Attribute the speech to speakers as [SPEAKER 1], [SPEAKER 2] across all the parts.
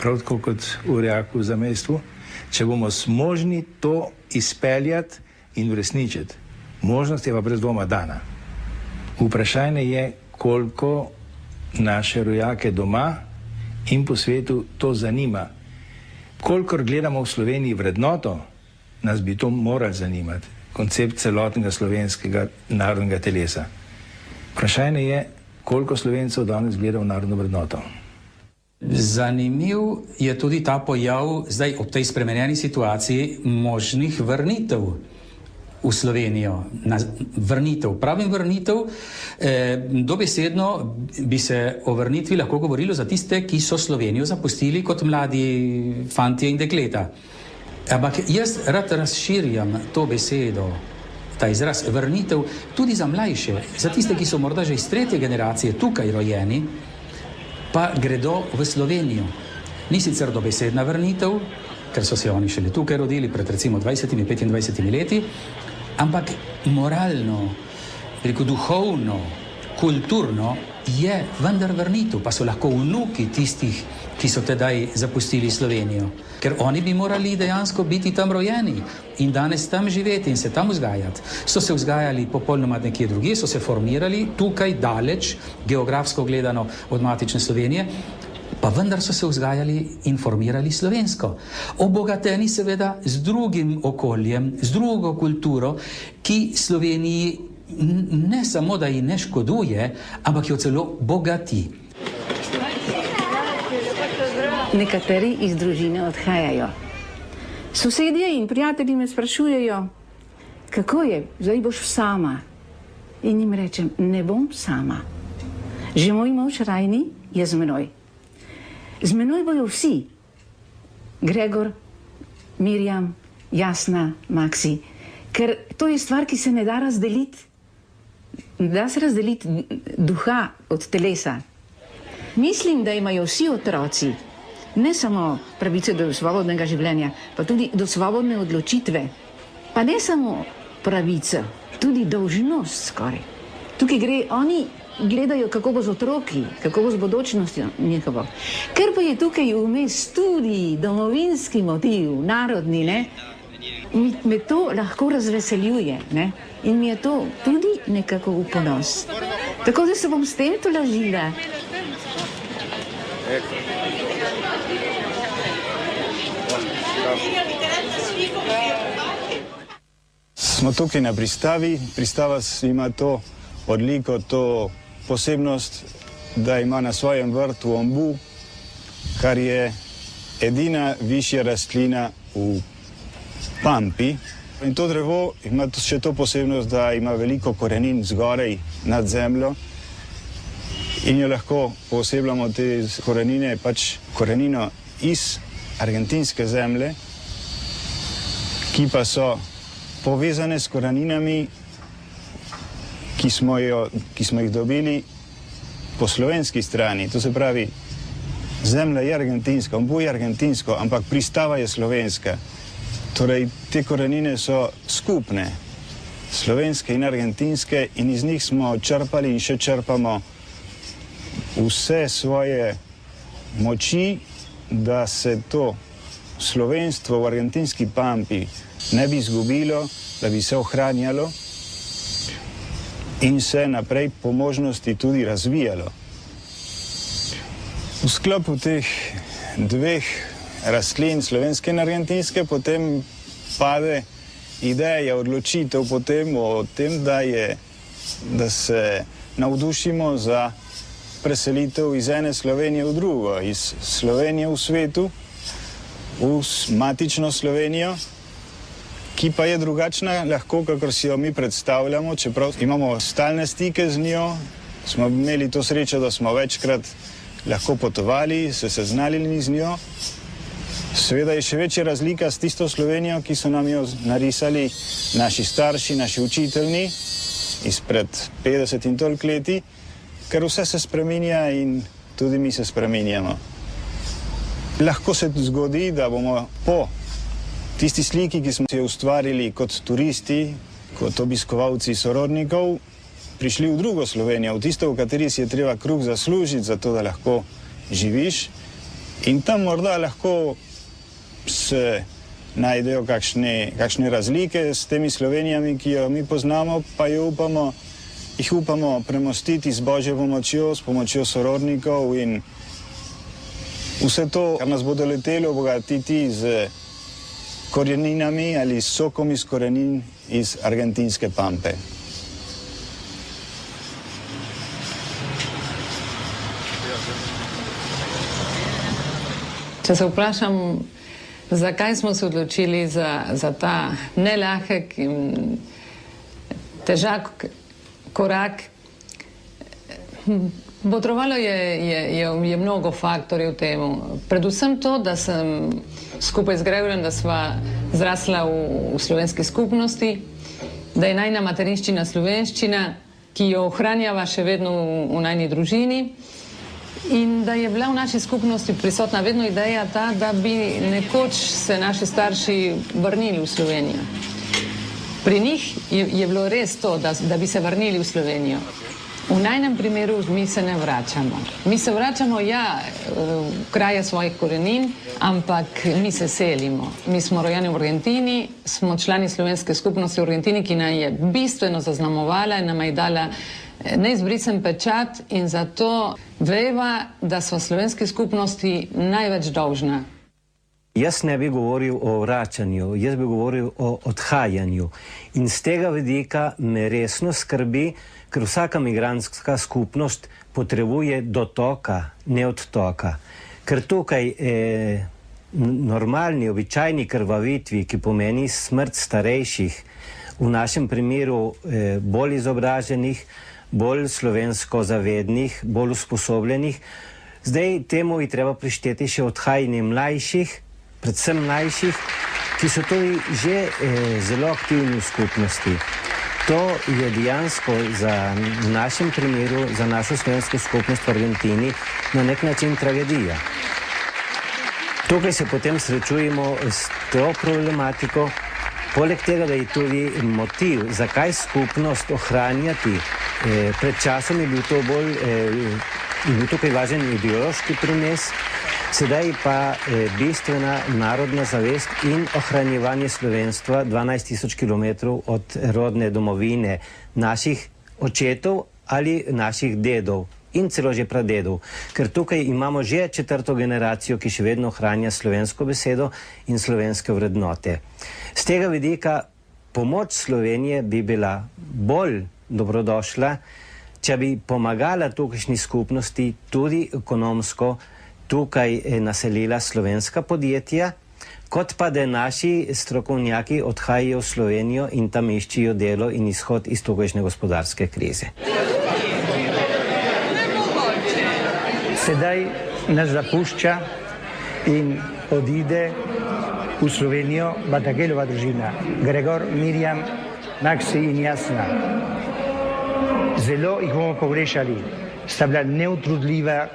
[SPEAKER 1] prav tako kot v Orjaku v zamejstvu, če bomo zmožni to izpeljati in uresničiti. Možnost je pa brez dvoma dana. Vprašanje je, koliko naše rojake doma in po svetu to zanima. Kolikor gledamo v Sloveniji vrednoto, nas bi to moralo zanimati. Koncept celotnega slovenskega narodnega telesa. Vprašanje je, koliko Slovencev danes gleda v narodno vrednoto.
[SPEAKER 2] Zanimiv je tudi ta pojav zdaj ob tej spremenjeni situaciji možnih vrnitev v Slovenijo. Pravim vrnitev, dobesedno bi se o vrnitvi lahko govorilo za tiste, ki so Slovenijo zapustili kot mladi fantje in dekleta. Ampak jaz rad razširjam to besedo, ta izraz vrnitev, tudi za mlajše, za tiste, ki so morda že iz tretje generacije tukaj rojeni, pa gredo v Slovenijo. Ni sicer dobesedna vrnitev, ker so se oni šele tukaj rodili pred recimo 20-25 leti, ampak moralno, duhovno, kulturno je vendar vrnitev, pa so lahko vnuki tistih, ki so tedaj zapustili Slovenijo. Ker oni bi morali dejansko biti tam rojeni in danes tam živeti in se tam vzgajati. So se vzgajali popolnoma nekje drugje, so se formirali tukaj daleč, geografsko gledano od matične Slovenije, pa vendar so se vzgajali in formirali slovensko. Obogateni seveda z drugim okoljem, z drugo kulturo, ki Sloveniji ne samo, da ji ne škoduje, ampak jo celo bogati.
[SPEAKER 3] Nekateri iz družine odhajajo. Sosedje in prijatelji me sprašujejo, kako je, zdaj boš sama. In jim rečem, ne bom sama. Že moj mož Rajni je z menoj. Z menoj bojo vsi. Gregor, Mirjam, Jasna, Maksi. Ker to je stvar, ki se ne da razdeliti. Ne da se razdeliti duha od telesa. Mislim, da imajo vsi otroci ne samo pravice do svobodnega življenja, pa tudi do svobodne odločitve. Pa ne samo pravice, tudi dolžnost skoraj. Tukaj gre, oni gledajo, kako bo z otroki, kako bo z bodočnostjo njihovo. Ker pa je tukaj vmes tudi domovinski motiv, narodni, ne? Me to lahko razveseljuje, ne? In mi je to tudi nekako v ponos. Tako da se bom s tem tolažila.
[SPEAKER 4] Smo tukaj na pristavi. Pristava ima to odliko, to posebnost, da ima na svojem vrtu ombu, kar je edina višja rastlina v Pampi. In to drevo ima še to posebnost, da ima veliko korenin zgoraj nad zemljo in jo lahko posebljamo te korenine, pač korenino iz argentinske zemlje, ki pa so povezane s koreninami, ki smo jih dobili po slovenski strani. To se pravi, zemlja je argentinska, ombu je argentinsko, ampak pristava je slovenska. Torej, te korenine so skupne, slovenske in argentinske, in iz njih smo črpali in še črpamo vse svoje moči, da se to slovenstvo v argentinski Pampi ne bi izgubilo, da bi se ohranjalo in se naprej po možnosti tudi razvijalo. V sklopu teh dveh rastlin, slovenske in argentinske, potem pade ideja, odločitev potem o tem, da se navdušimo za preselitev iz ene Slovenije v drugo, iz Slovenije v svetu, v matično Slovenijo, ki pa je drugačna lahko, kakor si jo mi predstavljamo, čeprav imamo stalne stike z njo, smo imeli to srečo, da smo večkrat lahko potovali, se seznanili z njo. Seveda je še večja razlika s tisto Slovenijo, ki so nam jo narisali naši starši, naši učiteljni izpred 50 in toliko leti, ker vse se spreminja in tudi mi se spreminjamo. Lahko se zgodi, da bomo po tisti sliki, ki smo si jo ustvarili kot turisti, kot obiskovalci sorodnikov, prišli v drugo Slovenijo, v tisto, v kateri si je treba kruh zaslužiti, zato da lahko živiš. In tam morda lahko se najdejo kakšne razlike s temi Slovenijami, ki jo mi poznamo, pa jih upamo premostiti z Božjo pomočjo, s pomočjo sorodnikov in vse to, kar nas bo doletelo, obogatiti z koreninami ali sokom iz korenin iz argentinske pampe.
[SPEAKER 5] Če se vprašam, zakaj smo se odločili za ta nelahek in težak korak, botrovalo je mnogo faktorjev temu. Predvsem to, da sem skupaj z Gregorjem, da sva zrasla v slovenski skupnosti, da je najna materinščina slovenščina, ki jo ohranjava še vedno v najni družini, in da je bila v naši skupnosti prisotna vedno ideja ta, da bi nekoč se naši starši vrnili v Slovenijo. Pri njih je bilo res to, da bi se vrnili v Slovenijo. V najnem primeru mi se ne vračamo. Mi se vračamo, v kraje svojih korenin, ampak mi se selimo. Mi smo rojeni v Argentini, smo člani slovenske skupnosti v Argentini, ki nam je bistveno zaznamovala in nam je dala neizbrisen pečat, in zato veva, da so slovenski skupnosti največ dolžna.
[SPEAKER 6] Jaz ne bi govoril o vračanju, jaz bi govoril o odhajanju. In z tega vidika me resno skrbi, ker vsaka migrantska skupnost potrebuje dotoka, ne odtoka. Ker tukaj normalni, običajni krvavitvi, ki pomeni smrt starejših, v našem primeru bolj izobraženih, bolj slovensko zavednih, bolj usposobljenih. Zdaj temu je treba prišteti še odhajanje mlajših, predvsem mlajših, ki so tudi že zelo aktivni v skupnosti. To je dejansko v našem primeru, za našo slovensko skupnost v Argentini, na nek način tragedija. Tukaj se potem srečujemo s to problematiko, poleg tega, da je tudi motiv, zakaj skupnost ohranjati. Pred časom je bil to bil tukaj važen ideološki primes, sedaj pa bistvena narodna zavest in ohranjevanje slovenstva 12.000 kilometrov od rodne domovine naših očetov ali naših dedov in celo že pradedov. Ker tukaj imamo že 4. generacijo, ki še vedno ohranja slovensko besedo in slovenske vrednote. Z tega vidika pomoč Slovenije bi bila bolj dobrodošla, če bi pomagala tukajšnji skupnosti tudi ekonomsko tukaj naselila slovenska podjetja, kot pa da naši strokovnjaki odhajajo v Slovenijo in tam iščijo delo in izhod iz tukajšnje gospodarske krize.
[SPEAKER 1] Sedaj nas zapušča in odide v Slovenijo Batakelova družina. Gregor, Mirjam, Maksi in Jasna. Zelo jih bomo pogrešali. Sta bila neutrudljiva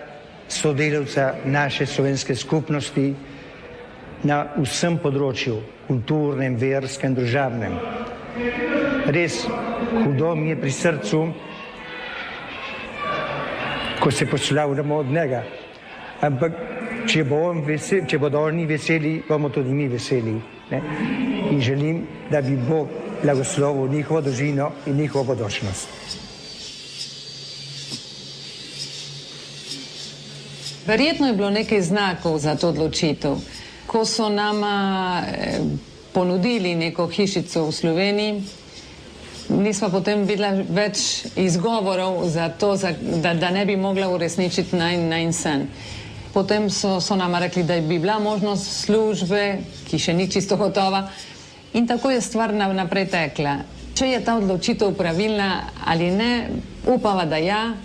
[SPEAKER 1] sodelavca naše slovenske skupnosti na vsem področju, kulturnem, verskem, družabnem. Res hudo mi je pri srcu, ko se poslavljamo od njega. Ampak če bodo oni veseli, bomo tudi mi veseli. In želim, da bi Bog blagoslovil njihovo družino in njihovo bodočnost.
[SPEAKER 5] Verjetno je bilo nekaj znakov za to odločitev. Ko so nama ponudili neko hišico v Sloveniji, nismo potem videli več izgovorov za to, da ne bi mogla uresničiti najin sen. Potem so nama rekli, da bi bila možnost službe, ki še ni čisto gotova, in tako je stvar naprej tekla. Če je ta odločitev pravilna ali ne, upava, da ja,